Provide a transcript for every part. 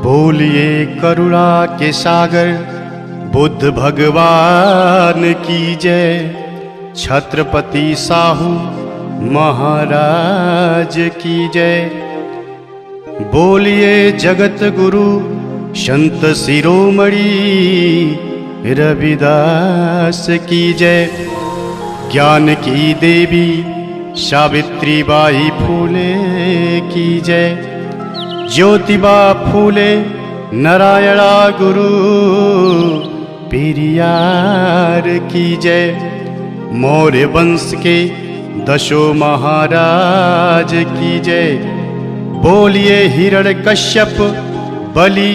बोलिए करुणा के सागर बुद्ध भगवान की जय। छत्रपति साहू महाराज की जय। बोलिए जगत गुरु संत शिरोमणि रविदास की जय। ज्ञान की देवी सावित्री बाई फूले की जय। ज्योतिबा फूले नारायणा गुरु पेरियार की जय। मौर्य वंश के दशों महाराज की जय। बोलिए हिरण्यकश्यप बलि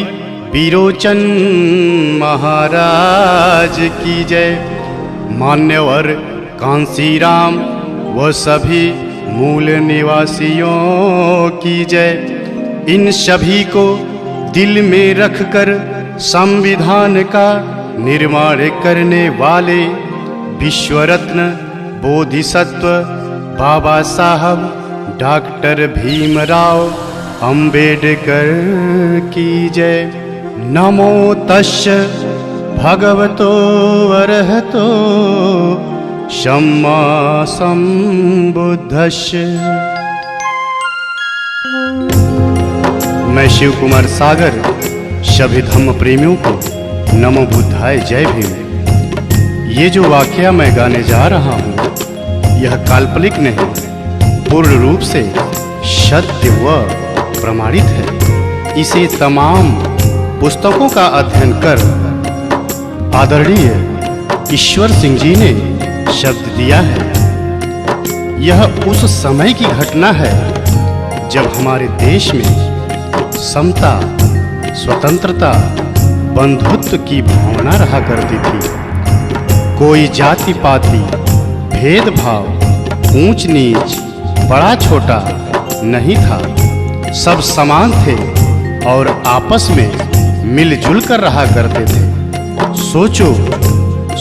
विरोचन महाराज की जय। मान्यवर कांसीराम व सभी मूल निवासियों की जय। इन सभी को दिल में रखकर संविधान का निर्माण करने वाले विश्वरत्न बोधिसत्व बाबा साहब डॉक्टर भीमराव अंबेडकर की जय। नमो तस्य भगवतो अरहतो सम्मा संबुद्धस्य। मैं शिव कुमार सागर सभी धम्म प्रेमियों को नमो बुद्धाय जय भीम। ये जो वाकया मैं गाने जा रहा हूँ यह काल्पनिक नहीं, पूर्ण रूप से सत्य व प्रमाणित है। इसे तमाम पुस्तकों का अध्ययन कर आदरणीय ईश्वर सिंह जी ने शब्द दिया है। यह उस समय की घटना है जब हमारे देश में समता, स्वतंत्रता, बंधुत्व की भावना रहा करती थी। कोई जाति पाति, भेदभाव, ऊंच नीच, बड़ा छोटा नहीं था। सब समान थे और आपस में मिलजुल कर रहा करते थे। सोचो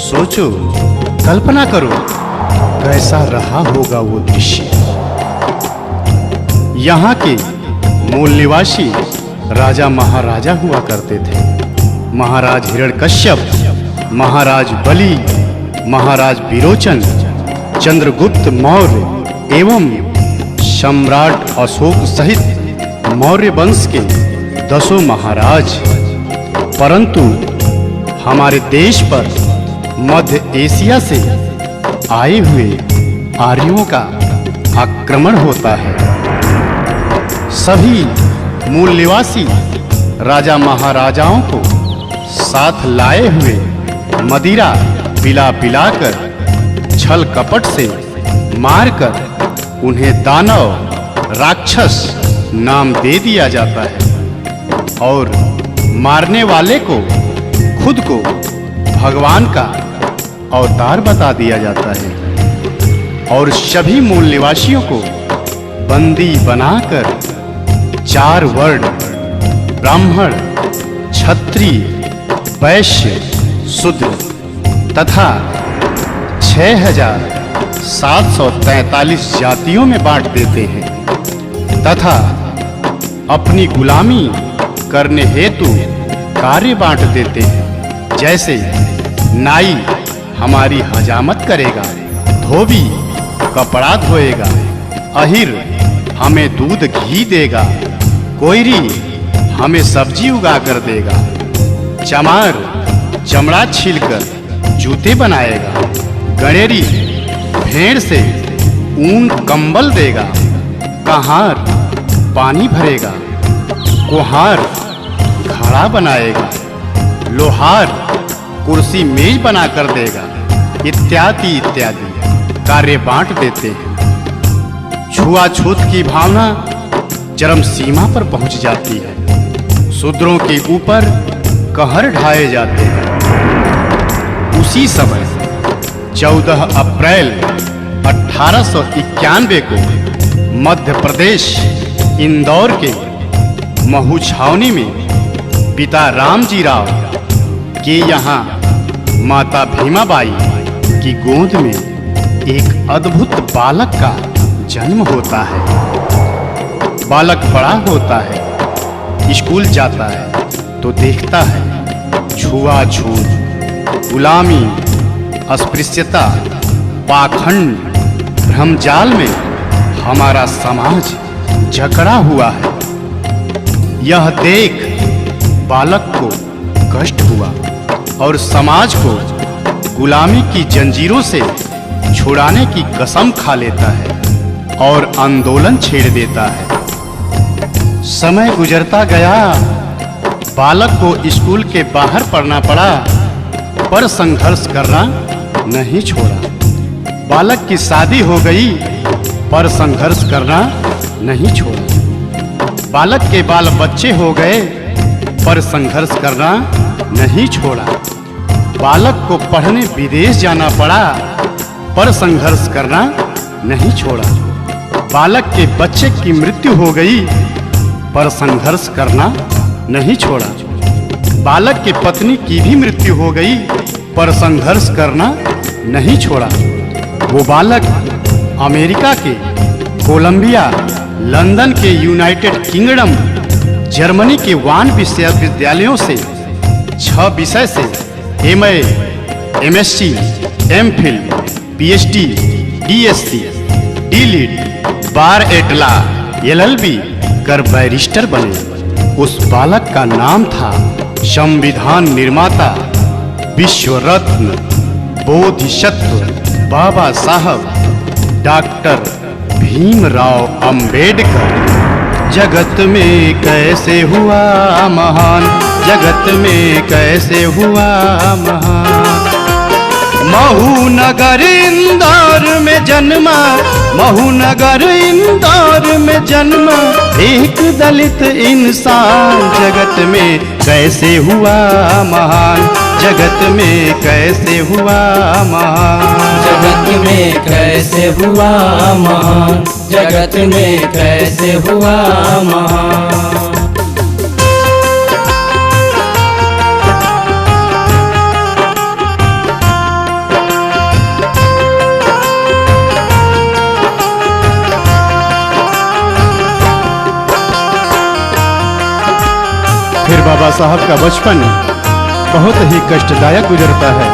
सोचो, कल्पना करो कैसा रहा होगा वो दृश्य। यहाँ के मूल निवासी राजा महाराजा हुआ करते थे। महाराज हिरण्यकश्यप, महाराज बलि, महाराज विरोचन, चंद्रगुप्त मौर्य एवं सम्राट अशोक सहित मौर्य वंश के 10 महाराज। परंतु हमारे देश पर मध्य एशिया से आए हुए आर्यों का आक्रमण होता है। सभी मूल निवासी राजा महाराजाओं को साथ लाए हुए मदिरा पिला पिलाकर, छल कपट से मारकर उन्हें दानव, राक्षस नाम दे दिया जाता है और मारने वाले को खुद को भगवान का अवतार बता दिया जाता है। और सभी मूल निवासियों को बंदी बनाकर 4 वर्ण ब्राह्मण, क्षत्रिय, वैश्य, शूद्र तथा 6743 जातियों में बांट देते हैं तथा अपनी गुलामी करने हेतु कार्य बांट देते हैं। जैसे नाई हमारी हजामत करेगा, धोबी कपड़ा धोएगा, अहिर हमें दूध घी देगा, कोयरी हमें सब्जी उगा कर देगा, चमार चमड़ा छीलकर जूते बनाएगा, गणेरी भेड़ से ऊन कंबल देगा, कहार पानी भरेगा, कुम्हार घड़ा बनाएगा, लोहार कुर्सी मेज बना कर देगा, इत्यादि इत्यादि कार्य बांट देते हैं। छुआछूत की भावना चरम सीमा पर पहुंच जाती है। शूद्रों के ऊपर कहर ढाए जाते हैं। उसी समय 14 अप्रैल 1891 को मध्य प्रदेश इंदौर के महू छावनी में पिता रामजी राव के यहाँ माता भीमाबाई की गोद में एक अद्भुत बालक का जन्म होता है। बालक बड़ा होता है स्कूल जाता है तो देखता है छुआछूत, गुलामी, अस्पृश्यता, पाखंड, भ्रमजाल में हमारा समाज जकड़ा हुआ है। यह देख बालक को कष्ट हुआ और समाज को गुलामी की जंजीरों से छुड़ाने की कसम खा लेता है और आंदोलन छेड़ देता है। समय गुजरता गया, बालक को स्कूल के बाहर पढ़ना पड़ा, पर संघर्ष करना नहीं छोड़ा। बालक की शादी हो गई, पर संघर्ष करना नहीं छोड़ा। बालक के बाल बच्चे हो गए, पर संघर्ष करना नहीं छोड़ा। बालक को पढ़ने विदेश जाना पड़ा, पर संघर्ष करना नहीं छोड़ा। बालक के बच्चे की मृत्यु हो गई, पर संघर्ष करना नहीं छोड़ा। बालक की पत्नी की भी मृत्यु हो गई, पर संघर्ष करना नहीं छोड़ा। वो बालक अमेरिका के कोलंबिया, लंदन के यूनाइटेड किंगडम, जर्मनी के वान विश्वविद्यालयों से 6 विषय से MA, MSc, MPhil, PhD, DSc, DLiD, बार एट लॉ, LLB कर बैरिस्टर बने। उस बालक का नाम था संविधान निर्माता, विश्व रत्न, बोधिसत्व बाबा साहब डॉक्टर भीमराव अंबेडकर। जगत में कैसे हुआ महान, जगत में कैसे हुआ महान। महू नगर इंदौर में जन्मा, महू नगर इंदौर में जन्मा एक दलित इंसान। जगत में कैसे हुआ महान, जगत में कैसे हुआ महान। जगत में कैसे हुआ महान, जगत में कैसे हुआ महान। फिर बाबा साहब का बचपन बहुत ही कष्टदायक गुजरता है।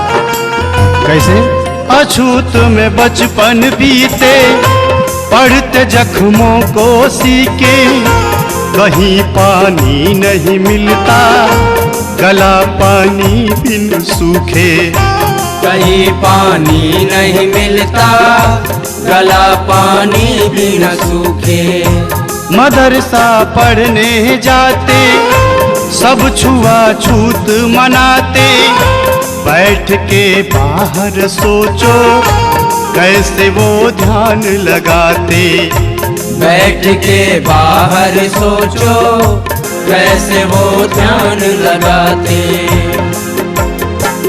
कैसे? अछूत में बचपन बीते, पढ़ते जख्मों को सीके। कहीं पानी नहीं मिलता, गला पानी बिन सूखे। कहीं पानी नहीं मिलता, गला पानी बिन सूखे। मदरसा पढ़ने जाते, सब छुआछूत मनाते। बैठ के बाहर सोचो, कैसे वो ध्यान लगाते। बैठ के बाहर सोचो, कैसे वो ध्यान लगाते।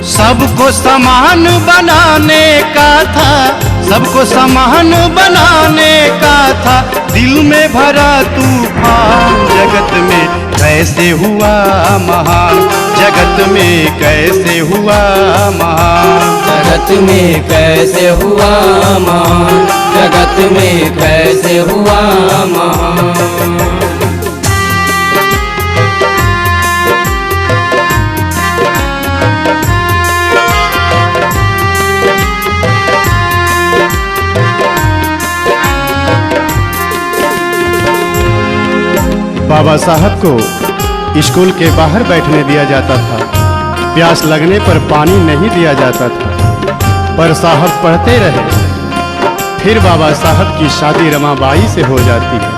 सबको समान बनाने का था, सबको समान बनाने का था। दिल में भरा तूफान, जगत में कैसे हुआ महान, जगत में कैसे हुआ महान। जगत में कैसे हुआ महान, जगत में कैसे हुआ महान। बाबा साहब को स्कूल के बाहर बैठने दिया जाता था। प्यास लगने पर पानी नहीं दिया जाता था, पर साहब पढ़ते रहे। फिर बाबा साहब की शादी रमाबाई से हो जाती है,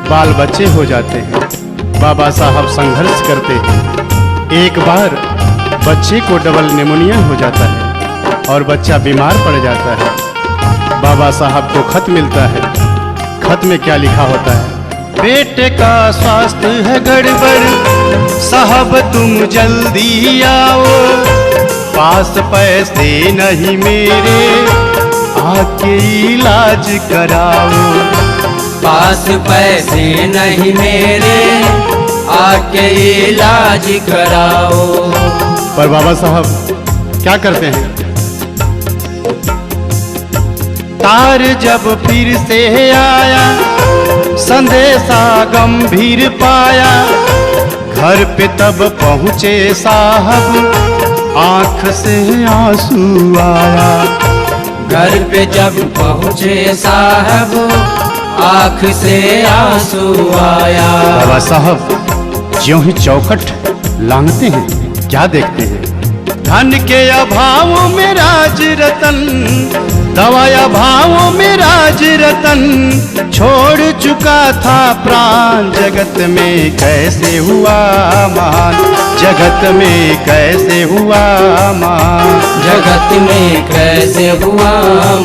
बाल बच्चे हो जाते हैं। बाबा साहब संघर्ष करते हैं। एक बार बच्चे को डबल निमोनिया हो जाता है और बच्चा बीमार पड़ जाता है। बाबा साहब को खत मिलता है। खत में क्या लिखा होता है? बेटे का स्वास्थ्य है गड़बड़, साहब तुम जल्दी आओ। पास पैसे नहीं मेरे, आके इलाज कराओ। पास पैसे नहीं मेरे, आके इलाज कराओ। पर बाबा साहब क्या करते हैं? तार जब फिर से आया, संदेशा गंभीर पाया। घर पे तब पहुँचे साहब आँख से आंसू आया। घर पे जब पहुँचे साहब आँख से आंसू आया। बाबा साहब ज्यों ही चौखट लांघते हैं क्या देखते हैं? धन के अभाव में राज रतन, दवाया भावों में राज रतन छोड़ चुका था प्राण। जगत में कैसे हुआ महान, जगत में कैसे हुआ महान, जगत में कैसे हुआ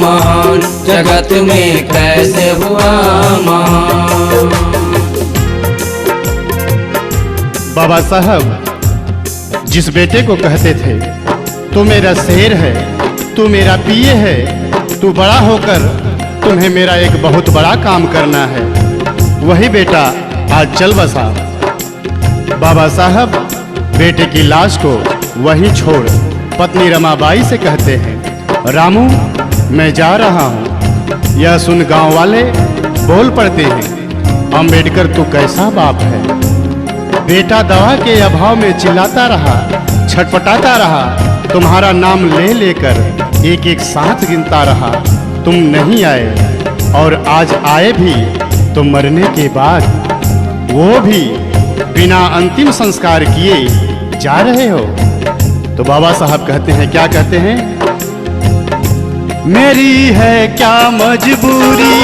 महान, जगत में कैसे हुआ महान। बाबा साहब जिस बेटे को कहते थे तू मेरा शेर है, तू मेरा पिए है, तू बड़ा होकर तुम्हें मेरा एक बहुत बड़ा काम करना है, वही बेटा आज चल बसा। बाबा साहब बेटे की लाश को वहीं छोड़ पत्नी रमाबाई से कहते हैं, रामू मैं जा रहा हूँ। यह सुन गांव वाले बोल पड़ते हैं, अम्बेडकर तू कैसा बाप है। बेटा दवा के अभाव में चिल्लाता रहा, छटपटाता रहा, तुम्हारा नाम ले लेकर एक एक साथ गिनता रहा। तुम नहीं आए और आज आए भी तो मरने के बाद, वो भी बिना अंतिम संस्कार किए जा रहे हो। तो बाबा साहब कहते हैं, क्या कहते हैं? मेरी है क्या मजबूरी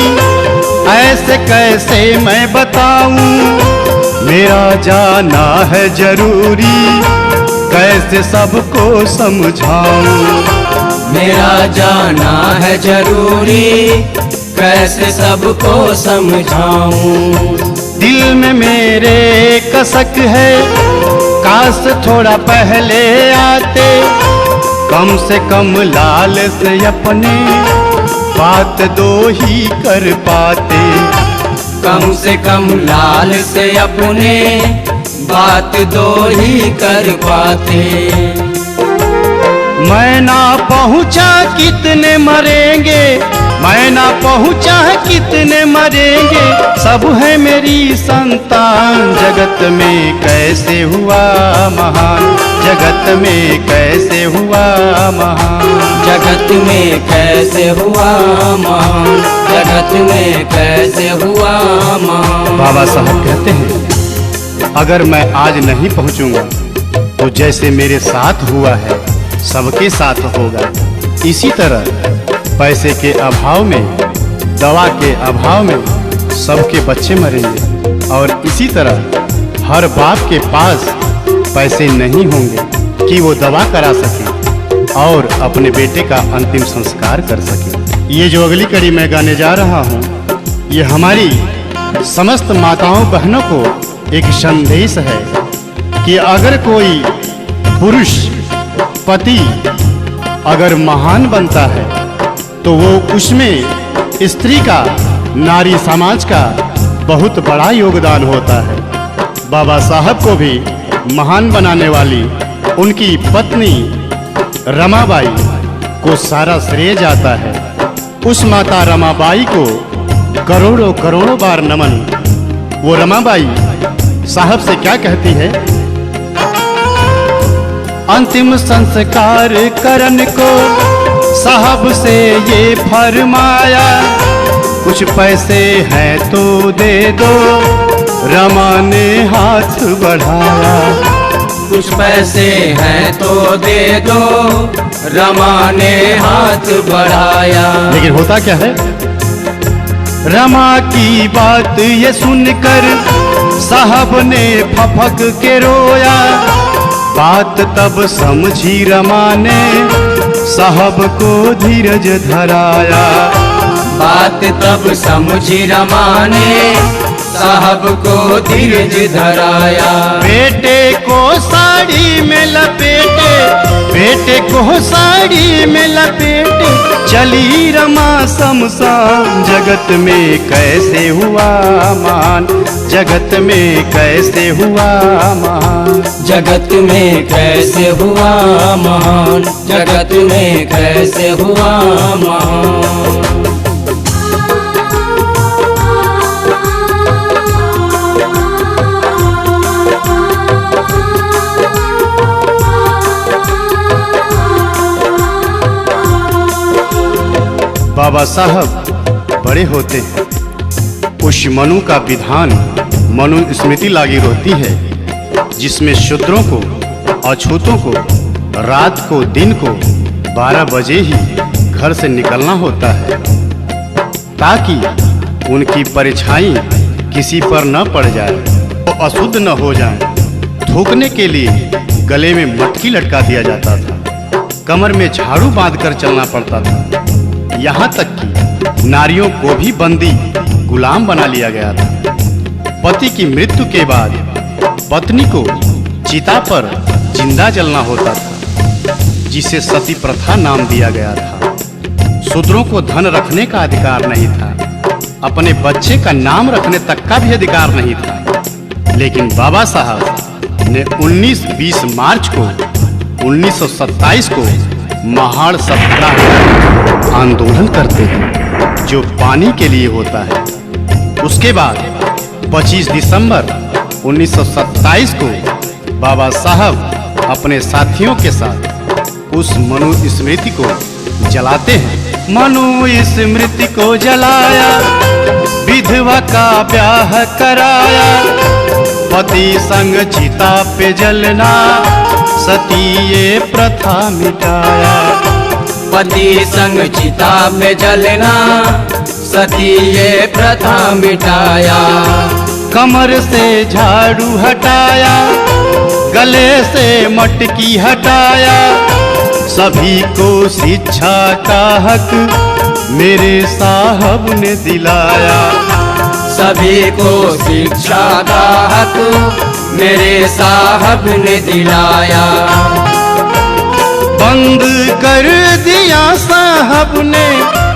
ऐसे कैसे मैं बताऊं, मेरा जाना है जरूरी कैसे सबको समझाऊं। मेरा जाना है जरूरी कैसे सबको समझाऊं। दिल में मेरे कसक है काश थोड़ा पहले आते, कम से कम लाल से अपने बात दो ही कर पाते। कम से कम लाल से अपने बात दो ही कर पाते। मैं ना पहुंचा कितने मरेंगे, मैं ना पहुंचा कितने मरेंगे, सब है मेरी संतान। जगत में कैसे हुआ महान, जगत में कैसे हुआ महान, जगत में कैसे हुआ महान, जगत में कैसे हुआ महान। बाबा साहब कहते हैं, अगर मैं आज नहीं पहुंचूंगा तो जैसे मेरे साथ हुआ है सबके साथ होगा। इसी तरह पैसे के अभाव में, दवा के अभाव में सबके बच्चे मरेंगे और इसी तरह हर बाप के पास पैसे नहीं होंगे कि वो दवा करा सके और अपने बेटे का अंतिम संस्कार कर सके। ये जो अगली कड़ी मैं गाने जा रहा हूँ, ये हमारी समस्त माताओं बहनों को एक संदेश है कि अगर कोई पुरुष पति अगर महान बनता है तो वो उसमें स्त्री का, नारी समाज का बहुत बड़ा योगदान होता है। बाबा साहब को भी महान बनाने वाली उनकी पत्नी रमाबाई को सारा श्रेय जाता है। उस माता रमाबाई को करोड़ों करोड़ों बार नमन। वो रमाबाई साहब से क्या कहती है? अंतिम संस्कार करन को साहब से ये फरमाया, कुछ पैसे हैं तो दे दो, रमा ने हाथ बढ़ाया। कुछ पैसे हैं तो दे दो, रमा ने हाथ बढ़ाया। लेकिन होता क्या है? रमा की बात ये सुनकर साहब ने फफक के रोया। बात तब समझी रमा ने साहब को धीरज धराया। बात तब समझी रमा ने साहब को धीरज धराया। बेटे को साड़ी में लपेटे, बेटे को साड़ी में लपेटे चली रमा शमशान। जगत में कैसे हुआ मान, जगत में कैसे हुआ मान, जगत में कैसे हुआ महान, जगत में कैसे हुआ महान। बाबा साहब बड़े होते हैं। उस मनु का विधान मनु स्मृति लागू होती है, जिसमें शूद्रों को, अछूतों को रात को, दिन को 12 बजे ही घर से निकलना होता है, ताकि उनकी परछाई किसी पर न पड़ जाए, वो अशुद्ध न हो जाए। थूकने के लिए गले में मटकी लटका दिया जाता था, कमर में झाड़ू बांधकर चलना पड़ता था। यहाँ तक कि नारियों को भी बंदी गुलाम बना लिया गया था। पति की मृत्यु के बाद पत्नी को चिता पर जिंदा जलना होता था, जिसे सती प्रथा नाम दिया गया था। शूद्रों को धन रखने का अधिकार नहीं था, अपने बच्चे का नाम रखने तक का भी अधिकार नहीं था। लेकिन बाबा साहब ने 19-20 मार्च को 1927 को महाड़ सत्याग्रह आंदोलन करते हैं, जो पानी के लिए होता है। उसके बाद 25 दिसंबर 1927 को बाबा साहब अपने साथियों के साथ उस मनु स्मृति को जलाते हैं। मनु स्मृति को जलाया, विधवा का ब्याह कराया, पति संग चिता पे जलना, सती ये प्रथा मिटाया। पति संग चिता पे जलना, सती ये प्रथा मिटाया। कमर से झाड़ू हटाया, गले से मटकी हटाया, सभी को शिक्षा का हक मेरे साहब ने दिलाया। सभी को शिक्षा का हक मेरे साहब ने दिलाया। बंद कर दिया साहब ने,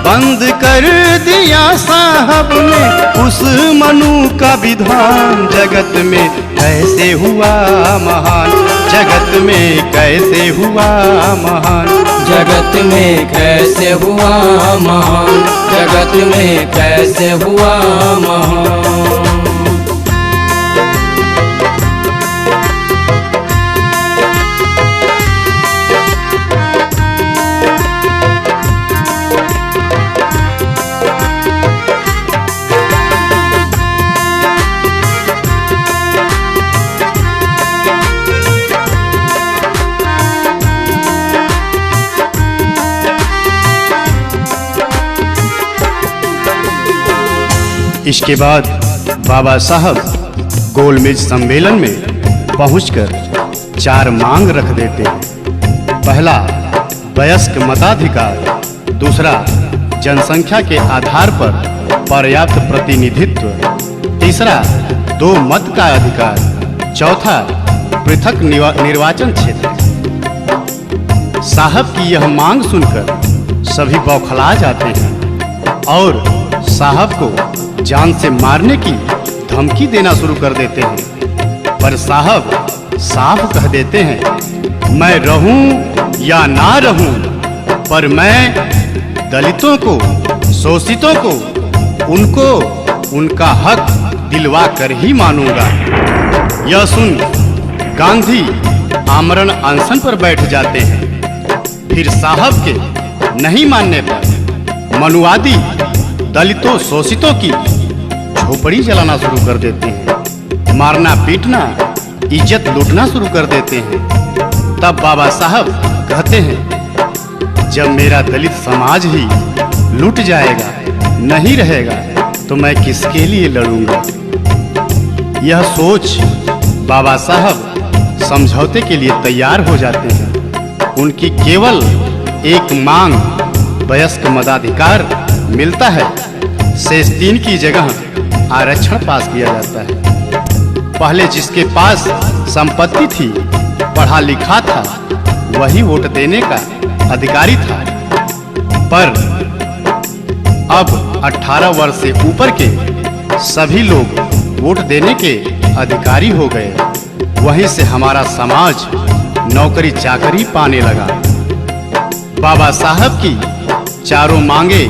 बंद कर दिया साहब ने उस मनु का विधान। जगत में कैसे हुआ महान, जगत में कैसे हुआ महान, जगत में कैसे हुआ महान, जगत में कैसे हुआ महान। इसके बाद बाबा साहब गोलमेज सम्मेलन में पहुंचकर 4 मांग रख देते हैं। पहला, वयस्क मताधिकार। दूसरा, जनसंख्या के आधार पर पर्याप्त प्रतिनिधित्व। तीसरा, 2 मत का अधिकार। चौथा, पृथक निर्वाचन क्षेत्र। साहब की यह मांग सुनकर सभी बौखला जाते हैं और साहब को जान से मारने की धमकी देना शुरू कर देते हैं। पर साहब साफ कह देते हैं, मैं रहूं या ना रहूं, पर मैं दलितों को, शोषितों को, उनको उनका हक दिलवा कर ही मानूंगा। यह सुन गांधी आमरण अनशन पर बैठ जाते हैं। फिर साहब के नहीं मानने पर मनुवादी दलितों, शोषितों की झोपड़ी जलाना शुरू कर देते हैं, मारना पीटना, इज्जत लूटना शुरू कर देते हैं। तब बाबा साहब कहते हैं, जब मेरा दलित समाज ही लूट जाएगा, नहीं रहेगा, तो मैं किसके लिए लड़ूंगा। यह सोच बाबा साहब समझौते के लिए तैयार हो जाते हैं। उनकी केवल एक मांग, वयस्क मताधिकार मिलता है। शेष 3 की जगह आरक्षण पास किया जाता है। पहले जिसके पास संपत्ति थी, पढ़ा लिखा था, वही वोट देने का अधिकारी था। पर अब 18 वर्ष से ऊपर के सभी लोग वोट देने के अधिकारी हो गए। वहीं से हमारा समाज नौकरी चाकरी पाने लगा। बाबा साहब की चारों मांगे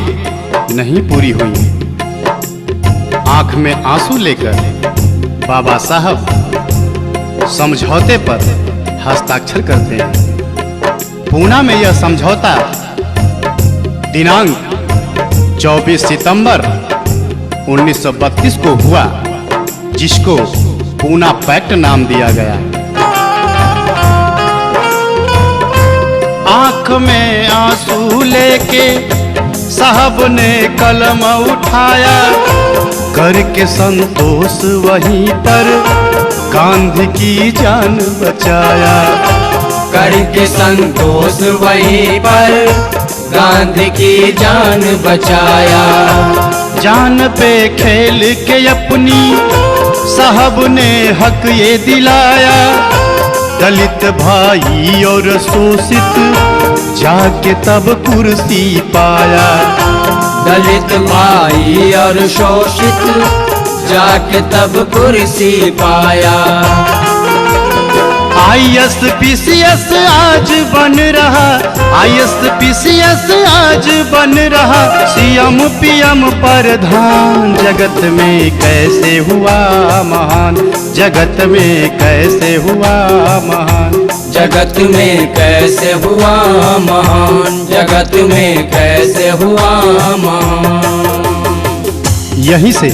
नहीं पूरी हुई। आंख में आंसू लेकर बाबा साहब समझौते पर हस्ताक्षर करते हैं। पूना में यह समझौता दिनांक 24 सितंबर 1932 को हुआ, जिसको पूना पैक्ट नाम दिया गया। आंख में आंसू लेके साहब ने कलम उठाया, करके संतोष वहीं पर गांधी की जान बचाया। करके संतोष वहीं पर गांधी की जान बचाया। जान पे खेल के अपनी साहब ने हक ये दिलाया, दलित भाई और शोषित जाके तब कुर्सी पाया। दलित भाई और शोषित जाके तब कुर्सी पाया। ISPCS आज बन रहा, ISPCS आज बन रहा, CM PM प्रधान। जगत में कैसे हुआ महान, जगत में कैसे हुआ महान, जगत में कैसे हुआ महान, जगत में कैसे हुआ महान। यहीं से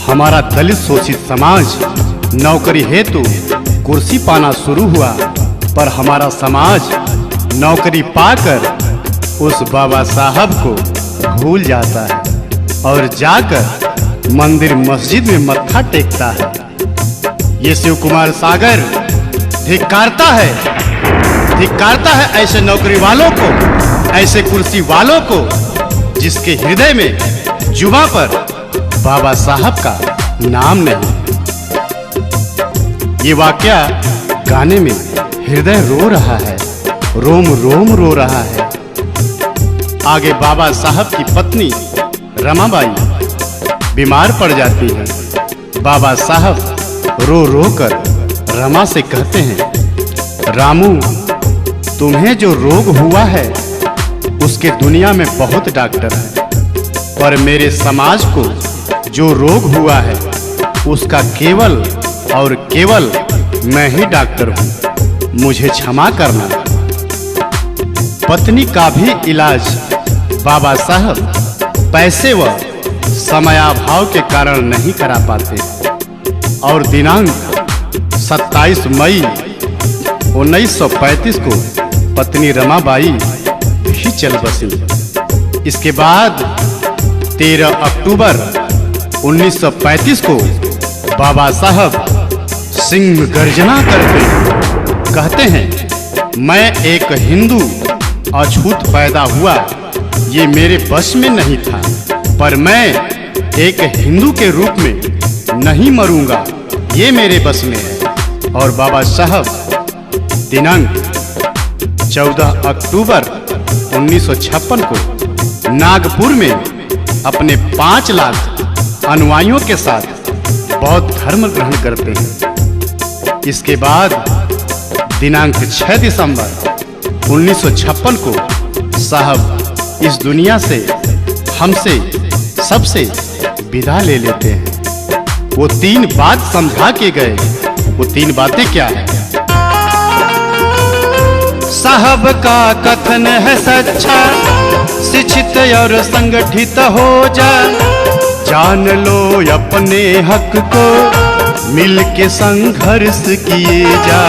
हमारा दलित शोषित समाज नौकरी हेतु कुर्सी पाना शुरू हुआ, पर हमारा समाज नौकरी पाकर उस बाबा साहब को भूल जाता है और जाकर मंदिर मस्जिद में मत्था टेकता है। ये शिव कुमार सागर धिक्कारता है ऐसे नौकरी वालों को, ऐसे कुर्सी वालों को, जिसके हृदय में जुबां पर बाबा साहब का नाम नहीं। ये वाकया गाने में हृदय रो रहा है, रोम रोम रो रहा है। आगे बाबा साहब की पत्नी रमाबाई बीमार पड़ जाती है। बाबा साहब रो रो कर रमा से कहते हैं, रामू, तुम्हें जो रोग हुआ है उसके दुनिया में बहुत डॉक्टर हैं, पर मेरे समाज को जो रोग हुआ है उसका केवल और केवल मैं ही डॉक्टर हूँ, मुझे क्षमा करना। पत्नी का भी इलाज बाबा साहब पैसे व समयाभाव के कारण नहीं करा पाते और दिनांक 27 मई 1935 को पत्नी रमाबाई भी चल बसी। इसके बाद 13 अक्टूबर 1935 को बाबा साहब सिंह गर्जना करते कहते हैं, मैं एक हिंदू अछूत पैदा हुआ, ये मेरे बस में नहीं था, पर मैं एक हिंदू के रूप में नहीं मरूंगा, ये मेरे बस में है। और बाबा साहब दिनांक 14 अक्टूबर 1956 को नागपुर में अपने 5 लाख अनुयायियों के साथ बौद्ध धर्म ग्रहण करते हैं। इसके बाद दिनांक 6 दिसंबर 1956 को साहब इस दुनिया से हमसे सबसे विदा ले लेते हैं। वो 3 बात समझा के गए, वो 3 बातें क्या है? साहब का कथन है सच्चा, शिक्षित और संगठित हो जा, जान लो अपने हक को, मिल के संघर्ष किए जा।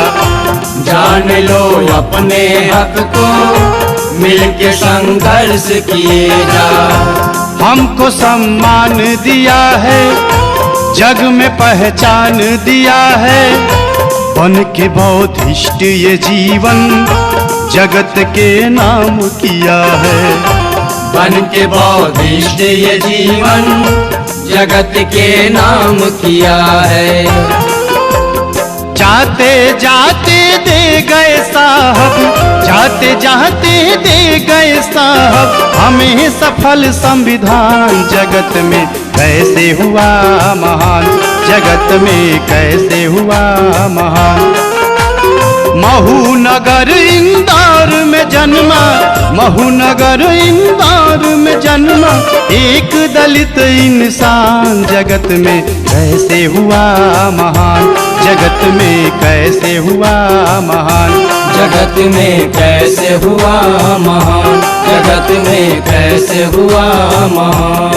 जान लो अपने हक को, मिल के संघर्ष किए जा। हमको सम्मान दिया है, जग में पहचान दिया है, बन के बौद्धिस्ट ये जीवन जगत के नाम किया है। बन के बौद्धिस्ट ये जीवन जगत के नाम किया है। जाते जाते दे गए साहब, जाते जाते दे गए साहब, हमें सफल संविधान। जगत में कैसे हुआ महान, जगत में कैसे हुआ महान। महू नगर इंदौर में जन्मा, महू नगर इंदौर में जन्मा एक दलित इंसान। जगत में कैसे हुआ महान, जगत में कैसे हुआ महान, जगत में कैसे हुआ महान। जगत में कैसे हुआ महान।